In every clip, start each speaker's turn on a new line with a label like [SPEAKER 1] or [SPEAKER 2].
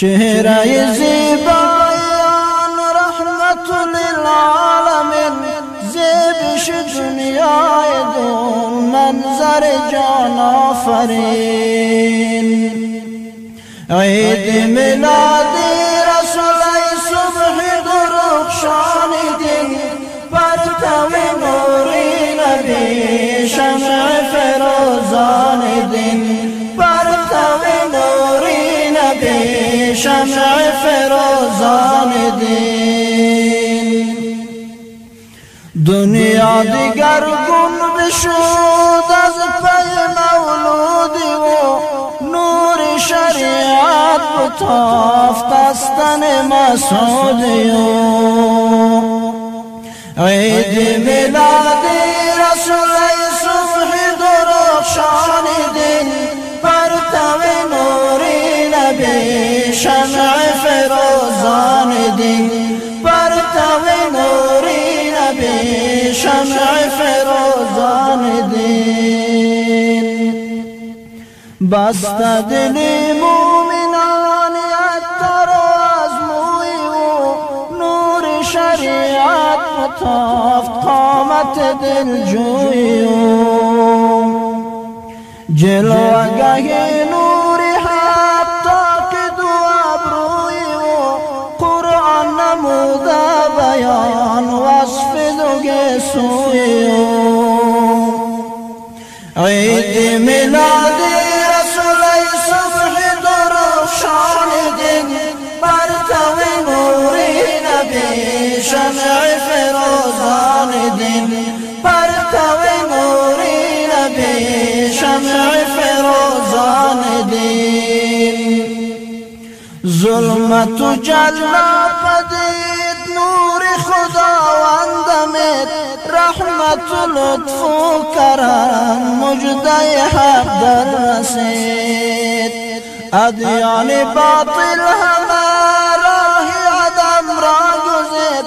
[SPEAKER 1] چهره زیبایان رحمت للعالمین، زیبش دنیای دون منظر جان آفرین. عید میلادی رسول صبح درخشان دین، پرتو نوری نبی شمع فروزان دین، پرتو نوری نبی شمع فروزان دین. دنیا دیگرگون بشود از پی مولودی و نور شریعت بتافت از تن مسعودی. عید میلادی رسول صبح درخشان دین، پرتو نوری نبی شمع فروزان دین، پرتو نوری نبی شمع فروزان دین. بست دل مومنان اتر از موی و نور شریعت متافت قامت دلجوی و جلوگه نوری حق تاکد و ابروی و قرآن نموده بیان وصف دوگه سوی و عید میلادی رسول صبح درخشان دین، پرتو نوری نبی شمع فروزان دین، پرتو نوری نبی شمع فروزان دین. ظلمت و جلا پدید نور خداوندمت، رحمت و لطف و کرم مجده حق در رسید. ادیان باطل همه راه عدم را گزید،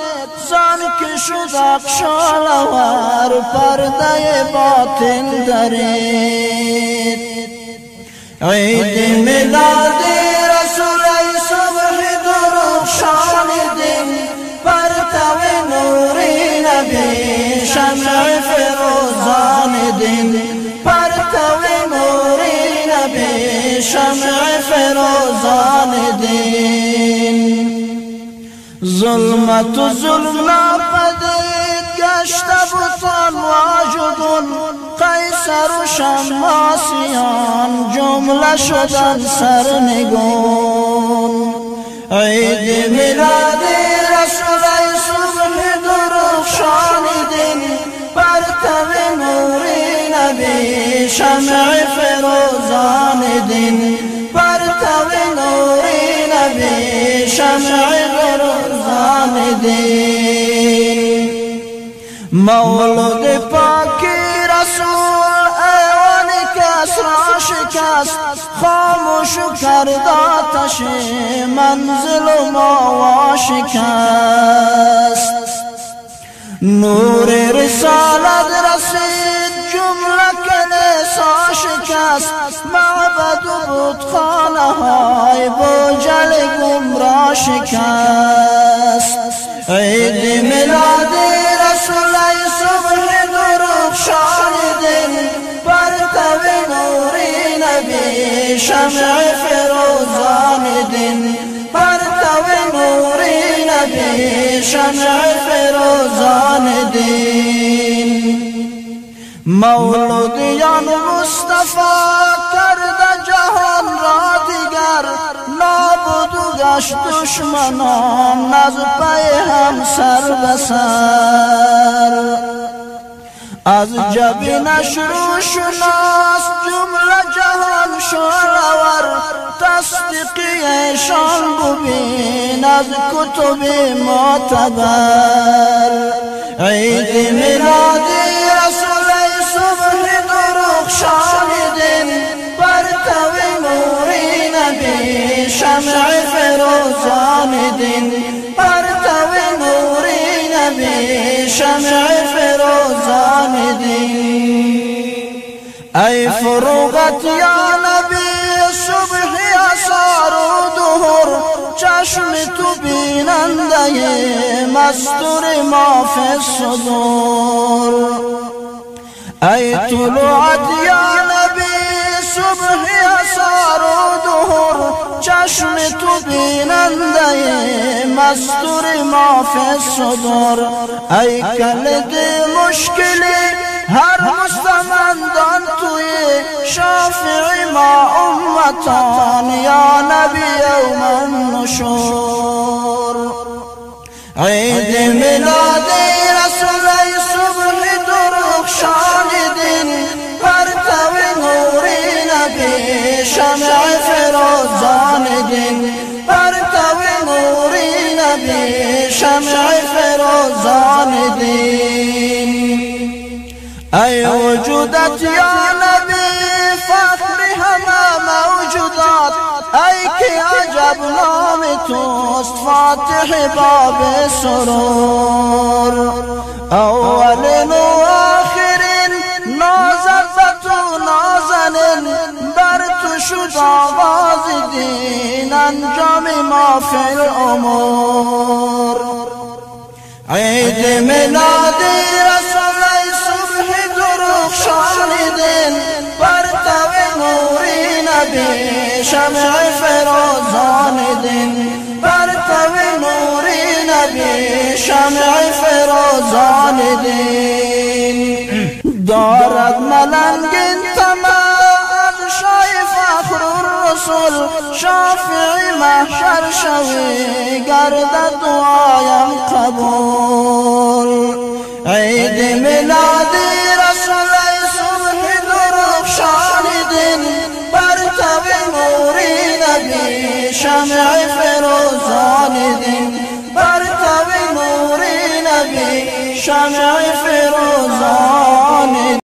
[SPEAKER 1] زان که شد اقشالور پرده باطل درید. عید میلادی رسول صبح درخشان دین، پرتو نوری نبی شمع فروزان دین، پرتو نوری نبی شمع فروزان دین. ظلمت و ظلم ناپدید گشت بطان واجدون، قیصر و شماسیان جمله شدن سرنگون. عید میلادی رسول صبح درخشان دین، پرتو نوری نبی شمع فروزان دین، پرتو نوری نبی شمع فروزان دین. مولود پاکی رسول ایوان کس را شکست، خاموش کرد آتش منزل و ماوا شکست. نور رسالت رسید جمله کلیسا شکست، معبد و بتخانه های بوجل گمراه شکست. عید میلادی رسول صبح درخشان دین، پرتو نوری نبی شمع فروزان دین، پرتو نوری نبی شمع فروزان دین. مولودیان مصطفی کرده جهان را دیگر، نابود و گشت دشمنان از پی هم سر به سر. از جبینش روشناس جمله جهان شورور، تصدیقیشان ببین از کتب معتبر. عید میلادی رسول صبح درخشان دین، پرتو نوری نبی شمع فروزان دین، پرتو نوری نبی شمع فروزان دین. ای فروغت یا نبی صبح یا سار و ظهر چشم تو بیننده مستور ما فی الصدور. ای طلوعت یا نبی صبح اثار و ظهر، چشم تو بیننده مستور ما فی الصدور. ای کلید مشکلی هر مستمندان توی شافع ما امتان یا نبی یوم النشور. عید میلاد رسول صبح درخشان دین، پرتو نوری نبی شمع فروزان دین، پرتو نوری نبی شمع فروزان دین. ای وجودت یا نبی فخر همه موجودات، ای که عجب نام توست فاتح باب سرور. اولین و آخرین نازت و نازنین، بر تو شد آواز دین انجام ما فی الامور. عید میلاد رسول صبح درخشان دین، پرتو نوری نبی شمع فروزان دین، پرتو نوری نبی شمع فروزان دین. دارد ملنگین طمع از شای فخر الرسول، شافع محشر شوی گردد دعایم قبول. عید میلاد رسول صبح درخشان دین، پرتو نوری نبی شمع فروزان دین، پرتو نوری نبی شمع فروزان